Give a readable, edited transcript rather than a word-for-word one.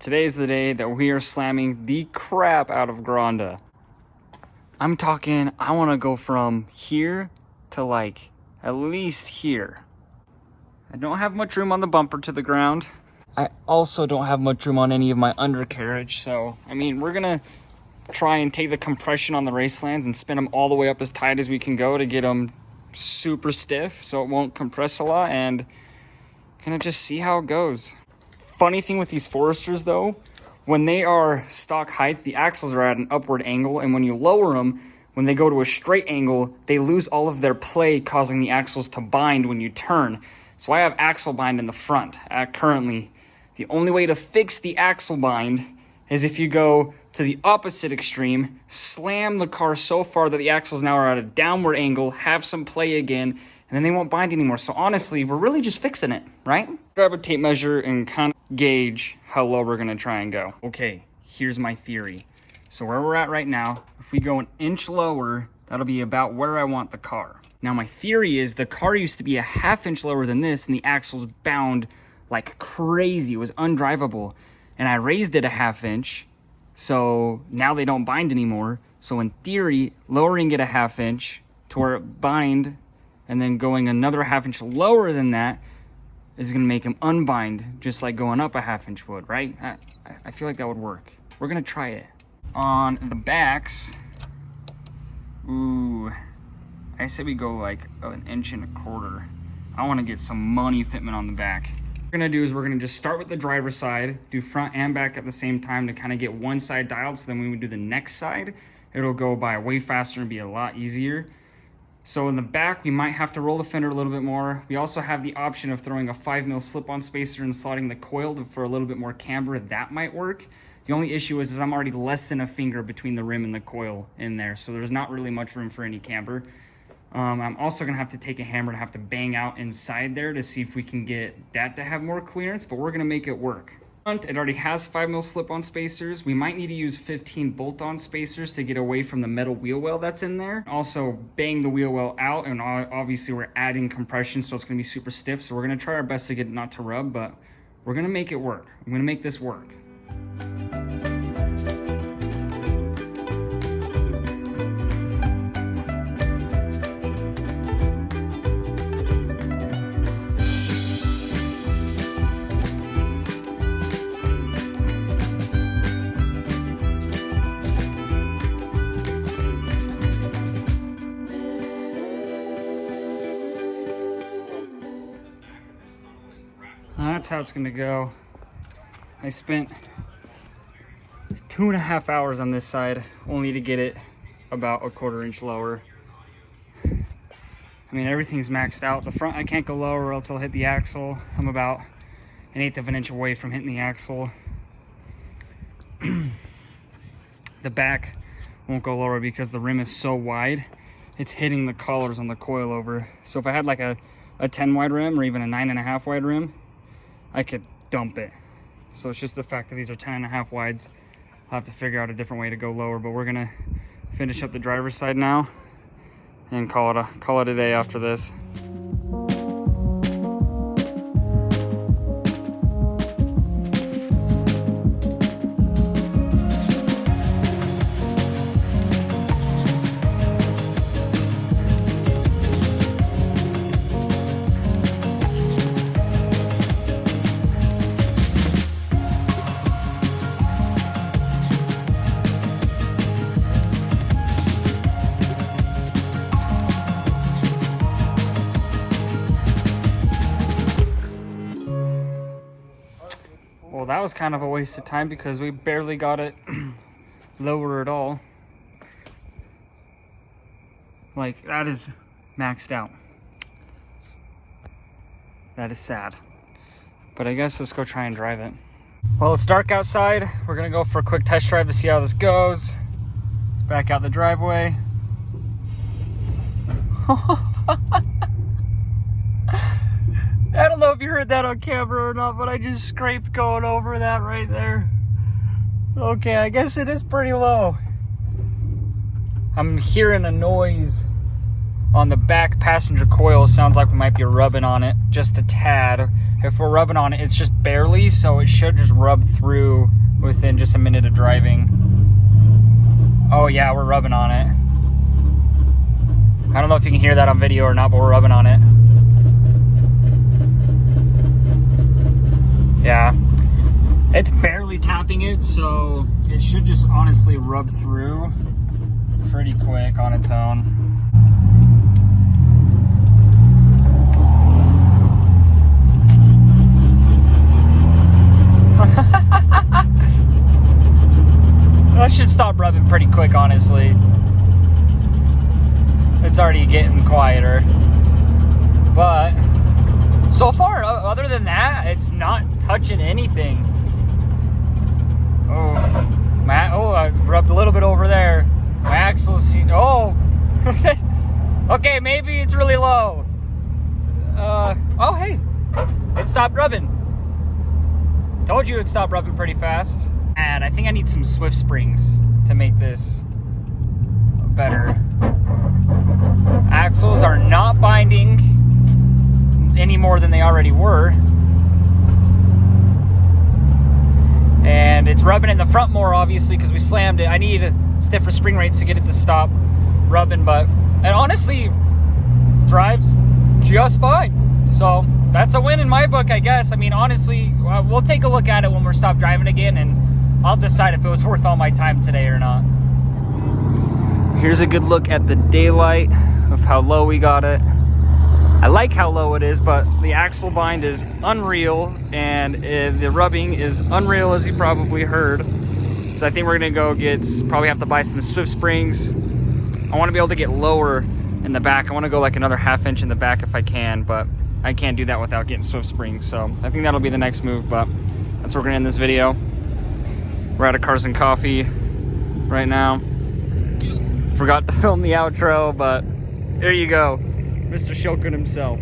Today is the day that we are slamming the crap out of Gronda. I'm talking, I want to go from here to like at least here. I don't have much room on the bumper to the ground. I also don't have much room on any of my undercarriage. So, I mean, we're going to try and take the compression on the Racelands and spin them all the way up as tight as we can go to get them super stiff so it won't compress a lot, and kind of just see how it goes. Funny thing with these Foresters though, when they are stock height, the axles are at an upward angle, and when you lower them, when they go to a straight angle, they lose all of their play, causing the axles to bind when you turn. So I have axle bind in the front currently. The only way to fix the axle bind is if you go to the opposite extreme, slam the car so far that the axles now are at a downward angle, have some play again, and then they won't bind anymore. So honestly, we're really just fixing it, right? Grab a tape measure and kind of gauge how low we're gonna try and go. Okay, here's my theory. So where we're at right now, if we go an inch lower, that'll be about where I want the car. Now my theory is the car used to be a ½ inch lower than this, and the axles bound like crazy. It was undrivable. And I raised it a ½ inch, so now they don't bind anymore. So in theory, lowering it a ½ inch to where it bind, and then going another ½ inch lower than that is gonna make them unbind, just like going up a ½ inch would, right? I feel like that would work. We're gonna try it. On the backs, ooh, I say we go like an inch and a quarter. I wanna get some money fitment on the back. What we're gonna do is we're gonna just start with the driver's side, do front and back at the same time to kind of get one side dialed, so then when we do the next side, it'll go by way faster and be a lot easier. So in the back, we might have to roll the fender a little bit more. We also have the option of throwing a 5mm slip-on spacer and slotting the coil for a little bit more camber. That might work. The only issue is I'm already less than a finger between the rim and the coil in there, so there's not really much room for any camber. I'm also gonna have to take a hammer and have to bang out inside there to see if we can get that to have more clearance, but we're gonna make it work. It already has 5mm slip-on spacers. We might need to use 15 bolt-on spacers to get away from the metal wheel well that's in there. Also bang the wheel well out, and obviously we're adding compression, so it's gonna be super stiff. So we're gonna try our best to get it not to rub, but we're gonna make it work. I'm gonna make this work. That's how it's gonna go. I spent 2.5 hours on this side only to get it about a 1/4 inch lower. I mean, everything's maxed out. The front I can't go lower or else I'll hit the axle. I'm about 1/8 of an inch away from hitting the axle. The back won't go lower because the rim is so wide, it's hitting the collars on the coilover. So if I had like a 10 wide rim or even a 9.5 wide rim, I could dump it. So it's just the fact that these are 10.5 wides. I'll have to figure out a different way to go lower, but we're gonna finish up the driver's side now and call it a day after this. Well, that was kind of a waste of time because we barely got it lower at all. Like, that is maxed out. That is sad. But I guess let's go try and drive it. Well, it's dark outside. We're gonna go for a quick test drive to see how this goes. Let's back out the driveway. I don't know if you heard that on camera or not, but I just scraped going over that right there. Okay, I guess it is pretty low. I'm hearing a noise on the back passenger coil, sounds like we might be rubbing on it just a tad. If we're rubbing on it, it's just barely, so it should just rub through within just a minute of driving. Oh yeah, we're rubbing on it. I don't know if you can hear that on video or not, but we're rubbing on it. Yeah. It's barely tapping it, so it should just honestly rub through pretty quick on its own. That should stop rubbing pretty quick, honestly. It's already getting quieter. But so far, other than that, it's not touching anything. Oh, I rubbed a little bit over there. My axles seem, oh. Okay, maybe it's really low. Oh, hey, it stopped rubbing. Told you it stopped rubbing pretty fast. And I think I need some Swift springs to make this better. Axles are not binding any more than they already were. And it's rubbing in the front more, obviously, because we slammed it. I need stiffer spring rates to get it to stop rubbing, but it honestly drives just fine. So that's a win in my book, I guess. I mean, honestly, we'll take a look at it when we're stopped driving again, and I'll decide if it was worth all my time today or not. Here's a good look at the daylight of how low we got it. I like how low it is, but the axle bind is unreal, and the rubbing is unreal, as you probably heard. So I think we're gonna go probably have to buy some Swift springs. I wanna be able to get lower in the back. I wanna go like another ½ inch in the back if I can, but I can't do that without getting Swift springs. So I think that'll be the next move, but that's where we're gonna end this video. We're at a Cars and Coffee right now. Forgot to film the outro, but there you go. Mr. Shilkin himself.